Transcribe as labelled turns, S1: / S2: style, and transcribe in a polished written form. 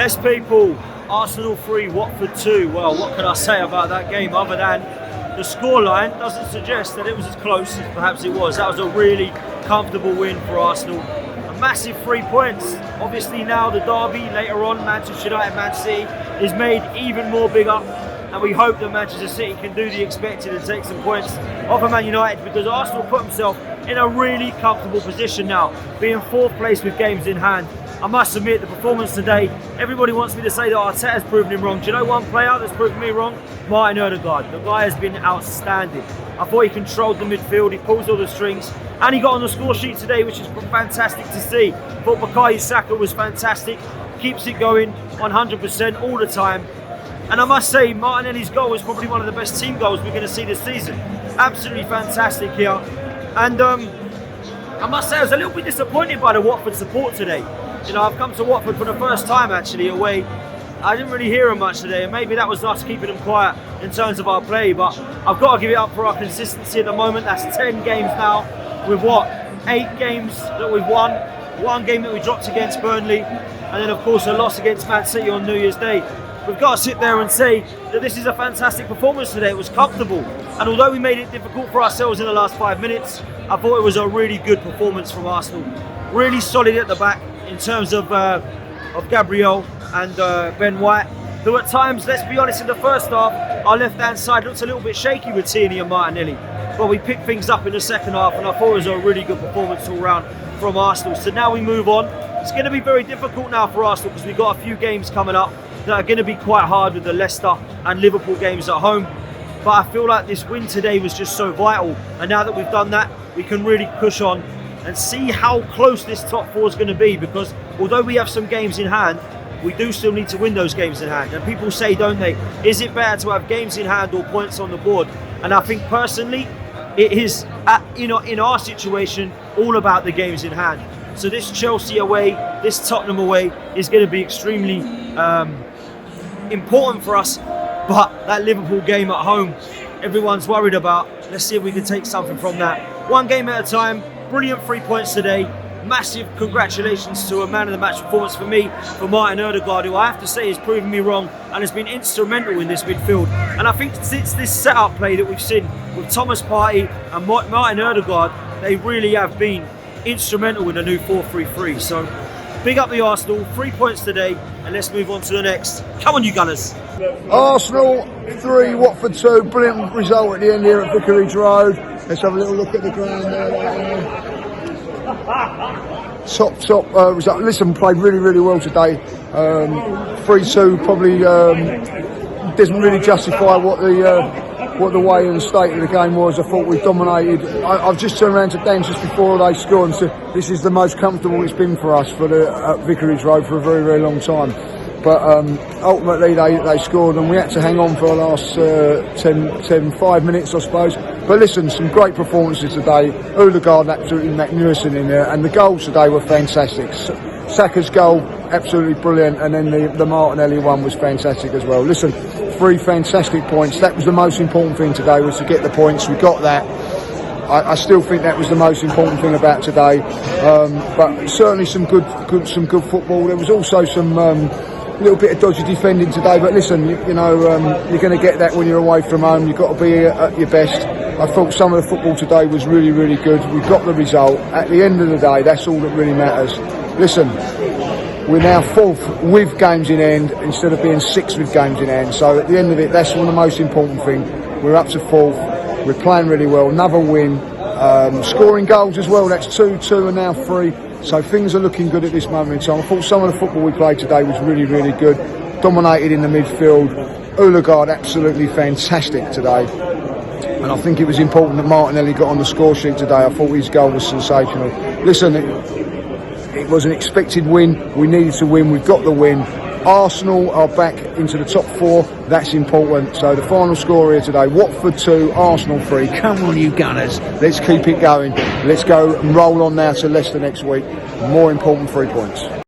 S1: Yes, people, Arsenal 3, Watford 2. Well, what can I say about that game other than the scoreline doesn't suggest that it was as close as perhaps it was. That was a really comfortable win for Arsenal. A massive 3 points. Obviously now the derby later on, Manchester United, Man City, is made even more bigger. And we hope that Manchester City can do the expected and take some points off of Man United, because Arsenal put himself in a really comfortable position now, being 4th place with games in hand. I must admit, the performance today, everybody wants me to say that Arteta's proven him wrong. Do you know one player that's proven me wrong? Martin Odegaard. The guy has been outstanding. I thought he controlled the midfield, he pulls all the strings, and he got on the score sheet today, which is fantastic to see. I thought Bukayo Saka was fantastic, keeps it going 100% all the time. And I must say, Martinelli's goal is probably one of the best team goals we're going to see this season. Absolutely fantastic here. And I must say, I was a little bit disappointed by the Watford support today. You know, I've come to Watford for the first time actually away. I didn't really hear them much today, and maybe that was us keeping them quiet in terms of our play, but I've got to give it up for our consistency at the moment. That's 10 games now, with what, 8 games that we've won, 1 game that we dropped against Burnley, and then of course a loss against Man City on New Year's Day. We've got to sit there and say that this is a fantastic performance today. It was comfortable, and although we made it difficult for ourselves in the last 5 minutes, I thought it was a really good performance from Arsenal. Really solid at the back in terms of Gabriel and Ben White, who at times, let's be honest, in the first half, our left-hand side looked a little bit shaky with Tierney and Martinelli. But we picked things up in the second half, and I thought it was a really good performance all round from Arsenal. So now we move on. It's going to be very difficult now for Arsenal, because we've got a few games coming up that are going to be quite hard, with the Leicester and Liverpool games at home. But I feel like this win today was just so vital, and now that we've done that, we can really push on and see how close this top 4 is going to be, because although we have some games in hand, we do still need to win those games in hand. And people say, don't they, is it better to have games in hand or points on the board? And I think personally, it is, in our situation, all about the games in hand. So this Chelsea away, this Tottenham away is going to be extremely important for us. But that Liverpool game at home, everyone's worried about. Let's see if we can take something from that. 1 game at a time. Brilliant 3 points today. Massive congratulations to a man of the match performance for me, for Martin Odegaard, who I have to say has proven me wrong and has been instrumental in this midfield. And I think since this setup play that we've seen with Thomas Partey and Martin Odegaard, they really have been instrumental in the new 4-3-3. So big up the Arsenal, 3 points today, and let's move on to the next. Come on, you Gunners.
S2: Arsenal 3, Watford 2. Brilliant result at the end here at Vicarage Road. Let's have a little look at the ground there. Top result. Listen, played really well today. 3-2 probably doesn't really justify what the way and the state of the game was. I thought we dominated. I've just turned around to Dan just before they scored and said this is the most comfortable it's been for us at Vicarage Road for a very long time. But ultimately they scored, and we had to hang on for the last 5 minutes, I suppose. But listen, some great performances today. Odegaard absolutely magnificent in there, and the goals today were fantastic. Saka's goal, absolutely brilliant, and then the Martinelli one was fantastic as well. Listen, 3 fantastic points. That was the most important thing today, was to get the points. We got that. I still think that was the most important thing about today. But certainly some good football. There was also some little bit of dodgy defending today, but listen, you know, you're going to get that when you're away from home. You've got to be at your best. I thought some of the football today was really good. We got the result. At the end of the day, that's all that really matters. Listen, we're now 4th with games in hand instead of being 6th with games in hand. So at the end of it, that's one of the most important things. We're up to 4th. We're playing really well. Another win. Scoring goals as well. That's 2 and now 3. So things are looking good at this moment in time. I thought some of the football we played today was really good. Dominated in the midfield. Odegaard absolutely fantastic today. And I think it was important that Martinelli got on the score sheet today. I thought his goal was sensational. Listen, it was an expected win. We needed to win. We got the win. Arsenal are back into the top 4. That's important. So the final score here today, Watford 2, Arsenal 3. Come on, you Gunners. Let's keep it going. Let's go and roll on now to Leicester next week. More important, 3 points.